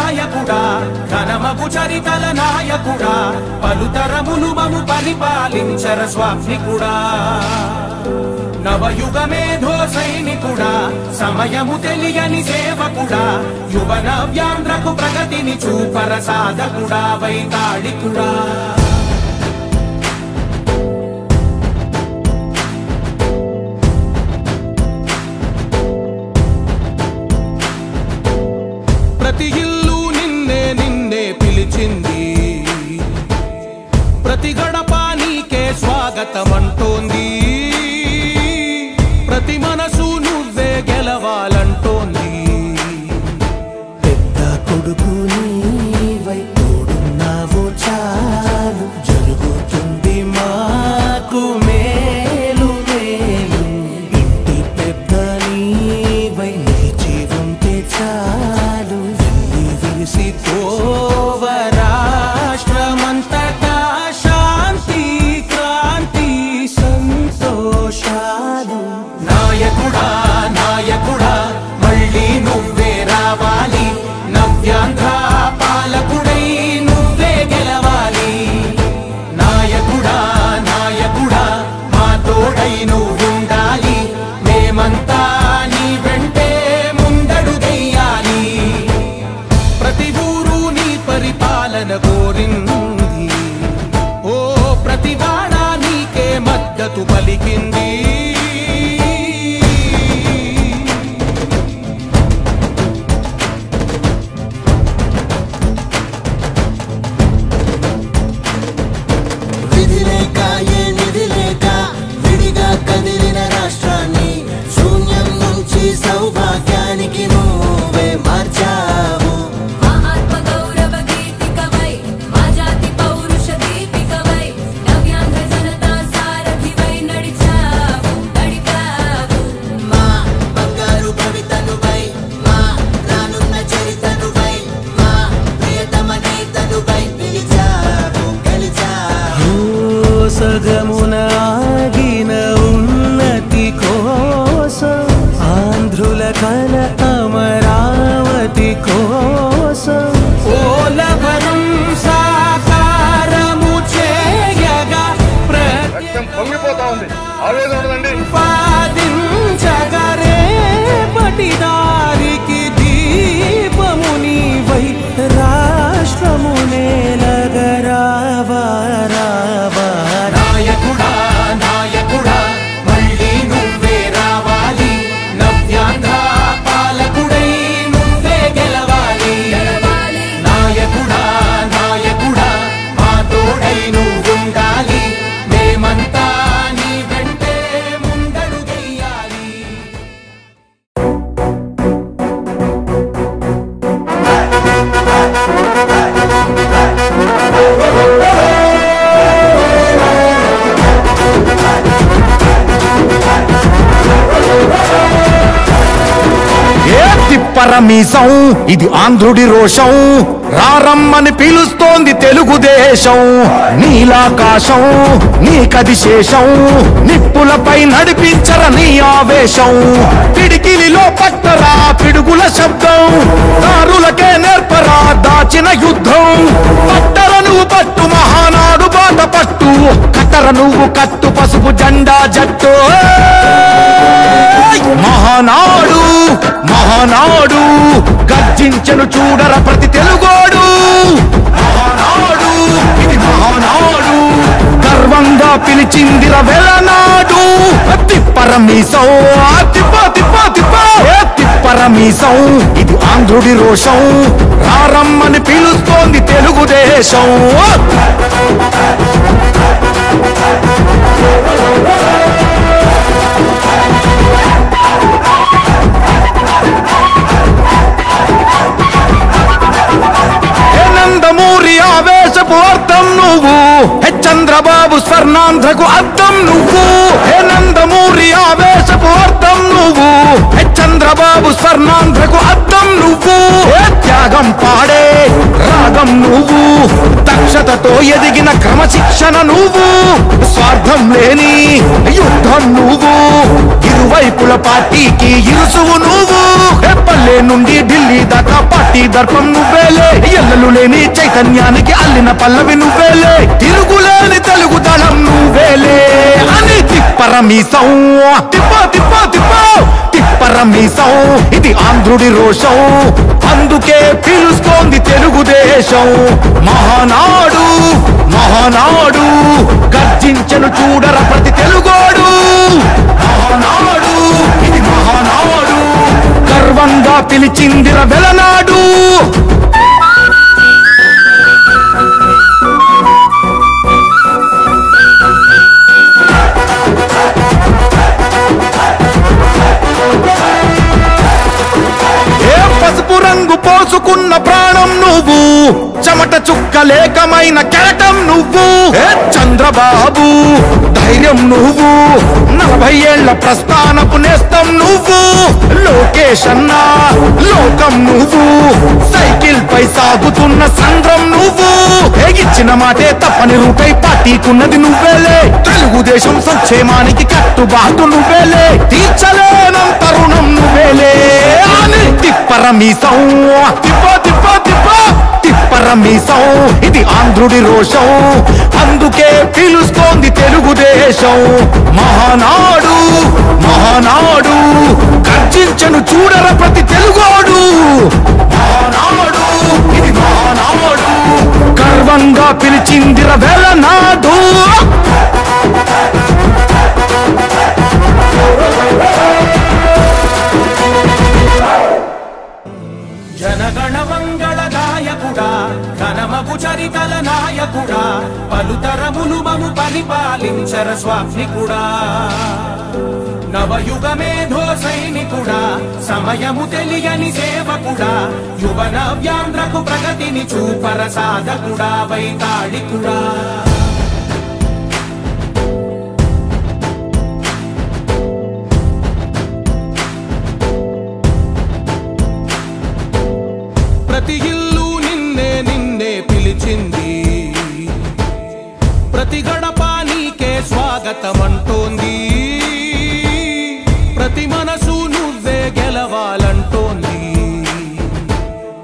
నాయకుడా ఘనమగు చరితల నాయకుడా పలుతరములు మము పరిపాలించర స్వామికుడా నవయుగ మేధో సైనికుడా సమయము తెలియని సేవకుడా యువన వ్యాంధ్రకు ప్రగతిని చూపర సాధకుడా వైతాళికుడా ప్రతి ఇల్లు నిన్నే నిన్నే పిలిచింది ప్రతి గడప నీకే స్వాగతమంటోంది ప్రతి మనసు నువ్వే గెలవాలంటోంది పెద్ద కొడుకు నీవై తోడున్నావు చాలు జరుగుతుంది మాకు మేలు మేలు ఇంటి పెద్ద నీవై నిలిచి ఉంటే చాలు వెళ్ళి విసిపోవ రాష్ట్రమంతటా శాంతి క్రాంతి సంతోషాలు నాయకుడా నాయకుడా మళ్ళీ నువ్వే రావాలి నవ్యాంధ్ర పాలకుడై నువ్వే గెలవాలి నాయకుడా నాయకుడా మా తోడై నువ్వుండాలి మేమంతా నీ వెంటే ముందడుగెయ్యాలి ప్రతి ఊరు నీ పరిపాలన కోరింది ఓ ప్రతి వాడ నీకే మద్దతు పలికింది సౌభాగ్యానికి నువ్వే మార్చావు మా ఆత్మ గౌరవ గీతికవై మా జాతి పౌరుష దీపికవై నవ్యాంధ్ర జనతా సారథివై నడిచావు నడిపావు మా బంగారు భవితనువై మా రానున్న చరితనువై మా ప్రియతమ నేతనువై పిలిచావు గెలిచావు సగమున ఆగిన ఉన్నతి కోసం ఆంధ్రుల కల అమరావతి కోసం పోలవరం సాకారము చేయగా పొంగిపోతా ఉంది ఆవేదన ఉండదండి పాదించగరే పటిదారికి దీపము నీవై రాష్ట్రము నేలగరావా రావా నాయకుడా నాయకుడా మళ్ళీ నువ్వే రావాలి నవ్యాంధ్ర పాలకుడై నువ్వే గెలవాలి నాయకుడా నాయకుడా మా తోడై నువ్వుండాలి మేమంతా నీ వెంటే ముందడుగెయ్యాలి పరమీసం ఇది ఆంధ్రుడి రోషం రారమ్మని పిలుస్తోంది తెలుగుదేశం నీలాకాశం నీకది శేషం నిప్పులపై నడిపించర నీ ఆవేశం పిడికిలిలో పట్టరా పిడుగుల శబ్దం దారులకే నేర్పరా దాచిన యుద్ధం పట్టర నువ్వు పట్టు మహానాడు బాట పట్టు కట్టర నువ్వు కట్టు పసుపు జెండా జట్టు మహానాడు మహానాడు గర్జించను చూడర ప్రతి తెలుగోడు మహానాడు ఇది మహానాడు గర్వంగా పిలిచిందిర వెలనాడు తిప్పరమీసం తిప్పరమీసం ఇది ఆంధ్రుడి రోషం రారమ్మని పిలుస్తోంది తెలుగుదేశం నందమూరి ఆవేశపు అర్థం నువ్వు చంద్రబాబు స్వర్ణాంధ్రకు అర్థం నువ్వు నందమూరి ఆవేశపు అర్థం నువ్వు చంద్రబాబు స్వర్ణాంధ్రకు అర్థం నువ్వు త్యాగం పాడే రాగం నువ్వు దక్షతతో ఎదిగిన క్రమశిక్షణ నువ్వు స్వార్థం లేని యుద్ధం నువ్వు ఇరువైపుల పార్టీకి ఇరుసువు నువ్వు పల్లె నుండి ఢిల్లీ దాకా పార్టీ దర్పం నువ్వేలే ఎల్లలు లేని చైతన్యానికి అల్లిన పల్లవి నువ్వేలే తిరుగులేని తెలుగు దళం నువ్వేలే అని తిప్పరమీసం తిప్పో తిప్పో తిప్పో తిప్పరమీసం ఇది ఆంధ్రుడి రోషం అందుకే పిలుస్తోంది తెలుగుదేశం మహానాడు మహానాడు గర్జించను చూడర ప్రతి తెలుగోడు మహానాడు ఇది మహానాడు గర్వంగా పిలిచిందిర వెలనాడు పసుపు రంగు పోసుకున్న ప్రాణం నువ్వు చెమట చుక్కలేకమైన కెరటం నువ్వు చంద్రబాబు ధైర్యం నువ్వు 40 ఏళ్ల ప్రస్థానపు నేస్తం నువ్వు లోకేష్ అన్నా లోకం నువ్వు సైకిల్ పై సాగుతున్న సంద్రం నువ్వు ఇచ్చిన మాటే తప్పని రూపై పార్టీకున్నది నువ్వేలే తెలుగుదేశం సంక్షేమానికి కట్టుబాటు నువ్వేలే తీర్చలేనంత రుణం నువ్వేలే అని తిప్పరమీసం తిప్పో తిప్పో తిప్పో తిప్పరమీసం ఇది ఆంధ్రుడి రోషం అందుకే పిలుస్తోంది తెలుగుదేశం మహానాడు మహానాడు గర్జించను చూడర ప్రతి తెలుగోడు మహానాడు ఇది మహానాడు గర్వంగా పిలిచిందిర వెలనాడు జనగణ మంగళ గాయకుడా ఘనమగు చరితల నాయకుడా పలుతరములు మము పరిపాలించర స్వామికుడా నవయుగ మేధో సైనికుడా సమయము తెలియని సేవకుడా యువన వ్యాంధ్రకు ప్రగతిని చూపర సాధకుడా వైతాళికుడా ప్రతి ఇల్లు నిన్నే నిన్నే పిలిచింది ప్రతి గడప నీకే స్వాగతమంటోంది ప్రతి మనసు నువ్వే గెలవాలంటోంది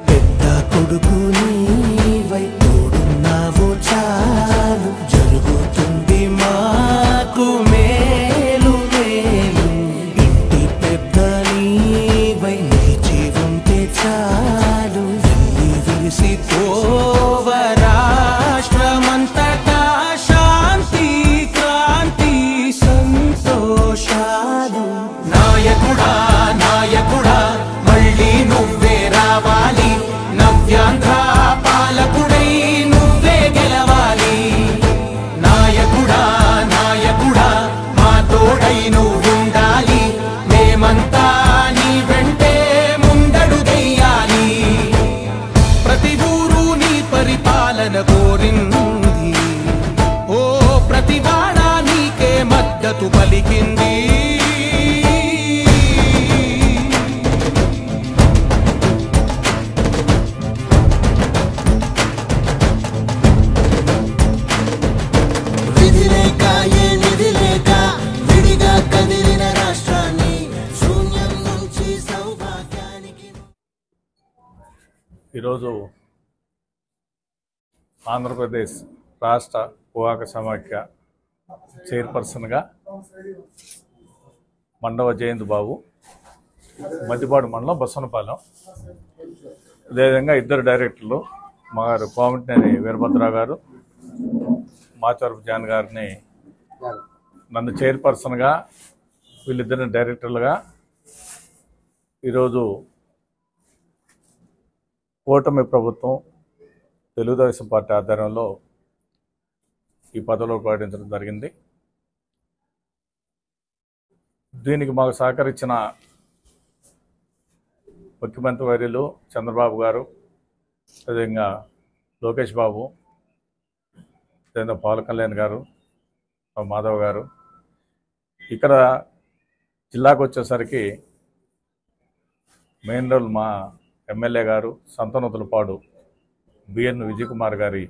పెద్ద కొడుకు నీవై తోడున్నావు చాలు జరుగుతుంది మాకు మేలు మేలు ఇంటి పెద్ద నీవై నిలిచి ఉంటే చాలు వెళ్ళి విరిసి పోవ రాష్ట్రమంతటా శాంతి క్రాంతి సంతోషాలు నాయకుడా నాయకుడా మళ్ళీ నువ్వే రావాలి నవ్యాంధ్ర పాలకుడై నువ్వే గెలవాలి నాయకుడా నాయకుడా మా తోడై నువ్వుండాలి మేమంతా నీ వెంటే ముందడుగెయ్యాలి ప్రతి ఊరు నీ పరిపాలన కోరింది ఓ ప్రతి వాడ నీకే మద్దతు పలికింది విధి లేక ఏ నిధి లేక విడిగా కదిలిన రాష్ట్రాన్ని శూన్యం నుంచి సౌభాగ్యానికి ఈరోజు ఆంధ్రప్రదేశ్ రాష్ట్ర పోవాక సమాఖ్య చైర్పర్సన్గా మండవ జయంత్ బాబు మధ్యపాడు మండలం బసవనపాలెం అదేవిధంగా ఇద్దరు డైరెక్టర్లు మా గారు కోమటినేని వీరభద్రరావు గారు మాచవరపు జాన్ గారిని నన్ను చైర్పర్సన్గా వీళ్ళిద్దరిని డైరెక్టర్లుగా ఈరోజు కూటమి ప్రభుత్వం తెలుగుదేశం పార్టీ ఆధ్వర్యంలో ఈ పదవిలో ప్రకటించడం జరిగింది. దీనికి మాకు సహకరించిన ముఖ్యమంత్రి వర్యులు చంద్రబాబు గారు, అదేవిధంగా లోకేష్ బాబు, అదేవిధంగా పవన్ కళ్యాణ్ గారు, మాధవ్ గారు, ఇక్కడ జిల్లాకు వచ్చేసరికి మెయిన్ రోల్ మా ఎమ్మెల్యే గారు సంతనూతలపాడు బిఎన్ విజయ్ కుమార్ గారి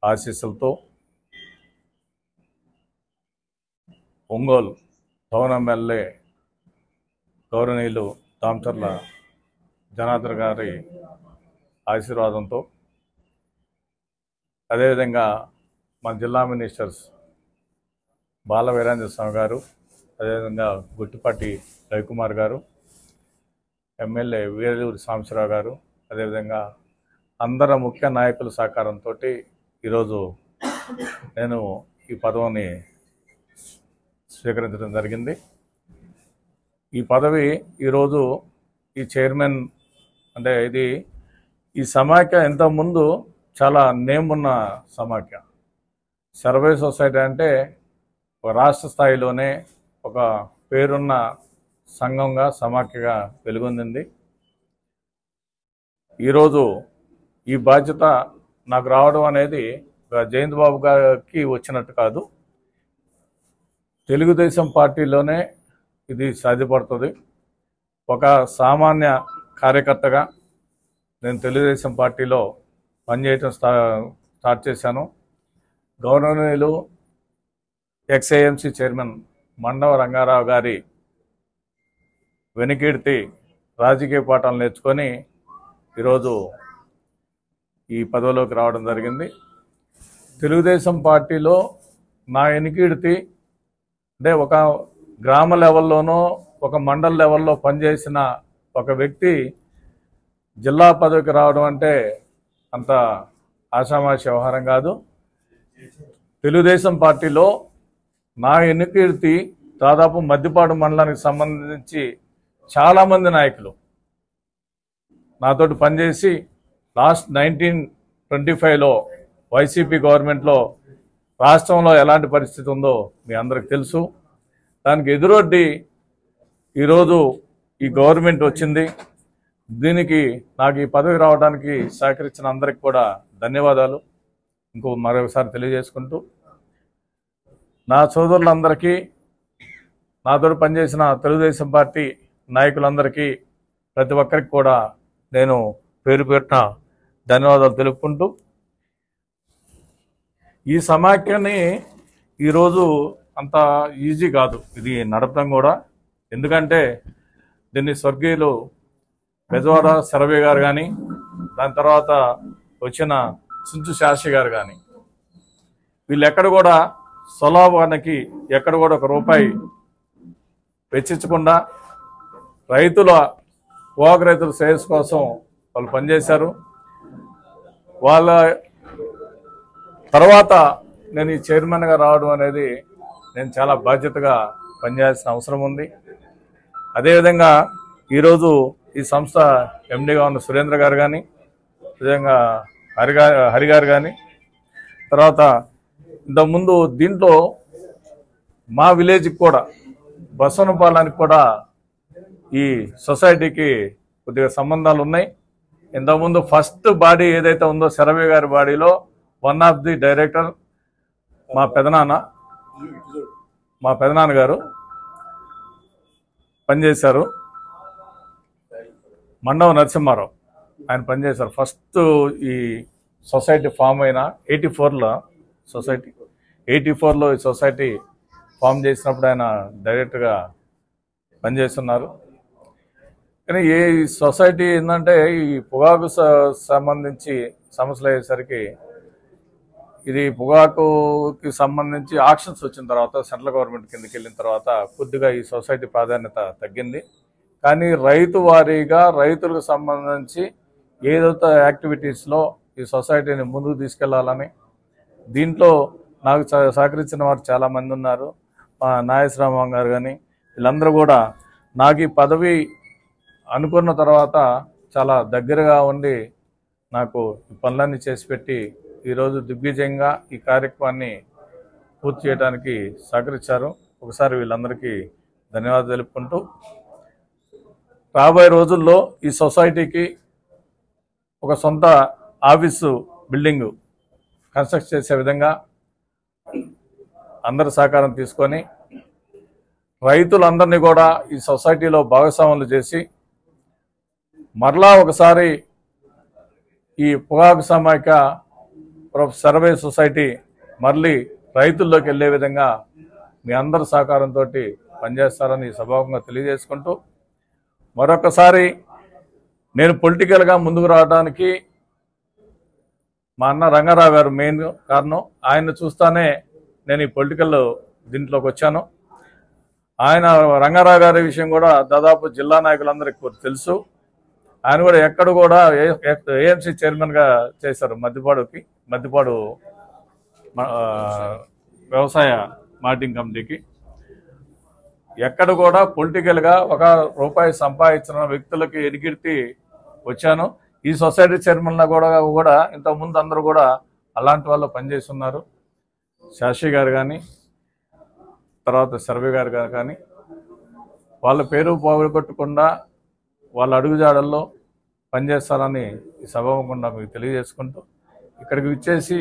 ఆశీస్సులతో, ఒంగోలు టౌన్ ఎమ్మెల్యే గౌరవనీయులు దామచర్ల జనార్దన్ గారి ఆశీర్వాదంతో, అదేవిధంగా మన జిల్లా మినిస్టర్స్ బాల వీరేంద్ర స్వామి గారు, అదేవిధంగా గుట్టిపాటి రవికుమార్ గారు, ఎమ్మెల్యే వీరూరి సాంబశివరావు గారు, అదేవిధంగా అందరు ముఖ్య నాయకుల సహకారంతో ఈరోజు నేను ఈ పదవిని స్వీకరించడం జరిగింది. ఈ పదవి ఈరోజు ఈ చైర్మన్ అంటే ఈ సమాఖ్య ఇంతకుముందు చాలా నేమ్ ఉన్న సమాఖ్య. సర్వే సొసైటీ అంటే ఒక రాష్ట్ర స్థాయిలోనే ఒక పేరున్న సంఘంగా సమాఖ్యగా వెలుగొందింది. ఈరోజు ఈ బాధ్యత నాకు రావడం అనేది జయంత్ బాబు గారికి వచ్చినట్టు కాదు, తెలుగుదేశం పార్టీలోనే ఇది సాధ్యపడుతుంది. ఒక సామాన్య కార్యకర్తగా నేను తెలుగుదేశం పార్టీలో పనిచేయటం స్టార్ట్ చేశాను. గౌరవనీయులు ఎక్స్ఏఎంసీ చైర్మన్ మండవ రంగారావు గారి వెనుకీర్తి రాజకీయ పాఠాలు నేర్చుకొని ఈరోజు ఈ పదవిలోకి రావడం జరిగింది. తెలుగుదేశం పార్టీలో నా వెనుకీర్తి అంటే ఒక గ్రామ లెవెల్లోనో ఒక మండల లెవెల్లో పనిచేసిన ఒక వ్యక్తి జిల్లా పదవికి రావడం అంటే అంత ఆషామాషి వ్యవహారం కాదు. తెలుగుదేశం పార్టీలో నా వెనుకీర్తి దాదాపు మద్దిపాడు మండలానికి సంబంధించి చాలామంది నాయకులు నాతోటి పనిచేసి లాస్ట్ 1925లో వైసీపీ గవర్నమెంట్లో రాష్ట్రంలో ఎలాంటి పరిస్థితి ఉందో మీ అందరికి తెలుసు. దానికి ఎదురొడ్డి ఈరోజు ఈ గవర్నమెంట్ వచ్చింది. దీనికి నాకు ఈ పదవి రావడానికి సహకరించిన అందరికి కూడా ధన్యవాదాలు మరొకసారి తెలియజేసుకుంటూ, నా సోదరులందరికీ, నాతో పనిచేసిన తెలుగుదేశం పార్టీ నాయకులందరికీ, ప్రతి ఒక్కరికి కూడా నేను పేరు పేరున ధన్యవాదాలు తెలుపుకుంటూ, ఈ సమాఖ్యని ఈరోజు అంత ఈజీ కాదు ఇది నడపడం కూడా. ఎందుకంటే దీన్ని స్వర్గీయులు బెజవాడ సర్వే గారు కానీ, దాని తర్వాత వచ్చిన చుంచు శాస్త్రి గారు కానీ, వీళ్ళు ఎక్కడ కూడా స్వలాభానికి ఎక్కడ కూడా ఒక రూపాయి వెచ్చించకుండా పొగాకు రైతుల శ్రేయస్సు కోసం వాళ్ళు పనిచేశారు. వాళ్ళ తర్వాత నేను ఈ చైర్మన్గా రావడం అనేది నేను చాలా బాధ్యతగా పనిచేయాల్సిన అవసరం ఉంది. అదేవిధంగా ఈరోజు ఈ సంస్థ ఎండీగా ఉన్న సురేంద్ర గారు కానీ, విధంగా హరి గారు కానీ, తర్వాత ఇంతకుముందు దీంట్లో మా విలేజ్కి కూడా బసవనపాలెనికి కూడా ఈ సొసైటీకి కొద్దిగా సంబంధాలు ఉన్నాయి. ఇంతకుముందు ఫస్ట్ బాడీ ఏదైతే ఉందో సర్వే గారి బాడీలో వన్ ఆఫ్ ది డైరెక్టర్ మా పెదనాన్న గారు పనిచేశారు. మండవ నరసింహారావు ఆయన పనిచేశారు. ఫస్ట్ ఈ సొసైటీ ఫామ్ అయిన 84లో ఈ సొసైటీ ఫామ్ చేసినప్పుడు ఆయన డైరెక్టర్గా పనిచేస్తున్నారు. కానీ ఈ సొసైటీ ఏంటంటే ఈ పొగాకు సంబంధించి సమస్యలు అయ్యేసరికి ఇది పొగాకుకి సంబంధించి ఆక్షన్స్ వచ్చిన తర్వాత సెంట్రల్ గవర్నమెంట్ కిందకి వెళ్ళిన తర్వాత కొద్దిగా ఈ సొసైటీ ప్రాధాన్యత తగ్గింది. కానీ రైతు వారీగా రైతులకు సంబంధించి ఏదైతే యాక్టివిటీస్లో ఈ సొసైటీని ముందుకు తీసుకెళ్లాలని, దీంట్లో నాకు సహకరించిన వారు చాలామంది ఉన్నారు. మా నాగేశ్వరరావు గారు కానీ, వీళ్ళందరూ కూడా నాకు ఈ పదవి అనుకున్న తర్వాత చాలా దగ్గరగా ఉండి నాకు ఈ పనులన్నీ చేసి పెట్టి ఈరోజు దిగ్విజయంగా ఈ కార్యక్రమాన్ని పూర్తి చేయడానికి సహకరించారు. ఒకసారి వీళ్ళందరికీ ధన్యవాదాలు తెలుపుకుంటూ, రాబోయే రోజుల్లో ఈ సొసైటీకి ఒక సొంత ఆఫీసు బిల్డింగ్ కన్స్ట్రక్ట్ చేసే విధంగా అందరి సహకారం తీసుకొని రైతులందరినీ కూడా ఈ సొసైటీలో భాగస్వాములు చేసి మరలా ఒకసారి ఈ పొగాకు సమాఖ్య సర్వే సొసైటీ మళ్ళీ రైతుల్లోకి వెళ్ళే విధంగా మీ అందరి సహకారంతో పనిచేస్తారని సభాముఖంగా తెలియజేసుకుంటూ, మరొకసారి నేను పొలిటికల్గా ముందుకు రావడానికి మా అన్న రంగారావు గారు మెయిన్ కారణం. ఆయన చూస్తానే నేను ఈ పొలిటికల్ దీంట్లోకి వచ్చాను. ఆయన రంగారావు గారి విషయం కూడా దాదాపు జిల్లా నాయకులందరికీ తెలుసు. ఆయన కూడా ఎక్కడ కూడా ఏఎంసీ చైర్మన్గా చేశారు మద్దిపాడు వ్యవసాయ మార్కెటింగ్ కమిటీకి. ఎక్కడ కూడా పొలిటికల్గా ₹1 సంపాదించిన వ్యక్తులకి ఎదిగిర్తి వచ్చాను. ఈ సొసైటీ చైర్మన్లో కూడా ఇంతకుముందు అందరూ కూడా అలాంటి వాళ్ళు పనిచేస్తున్నారు. శాషి గారు కానీ, తర్వాత సర్వే గారు కానీ వాళ్ళ పేరు పోగొట్టకుండా వాళ్ళ అడుగుజాడల్లో పనిచేస్తారని ఈ సభాముఖంగా మీకు తెలియజేసుకుంటూ, ఇక్కడికి విచ్చేసి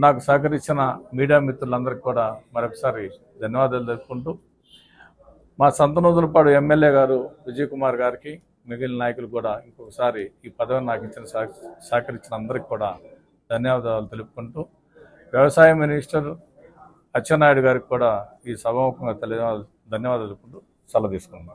నాకు సహకరించిన మీడియా మిత్రులందరికీ కూడా మరొకసారి ధన్యవాదాలు తెలుపుకుంటూ, మా సంతనూతులపాడు ఎమ్మెల్యే గారు విజయ్ కుమార్ గారికి, మిగిలిన నాయకులు కూడా ఇంకొకసారి ఈ పదవిని నాకు ఇచ్చిన సహకరించిన అందరికీ కూడా ధన్యవాదాలు తెలుపుకుంటూ, వ్యవసాయ మినిస్టర్ అచ్చెన్నాయుడు గారికి కూడా ఈ సభాముఖంగా ధన్యవాదాలు తెలుపుకుంటూ సెలవు తీసుకున్నాను.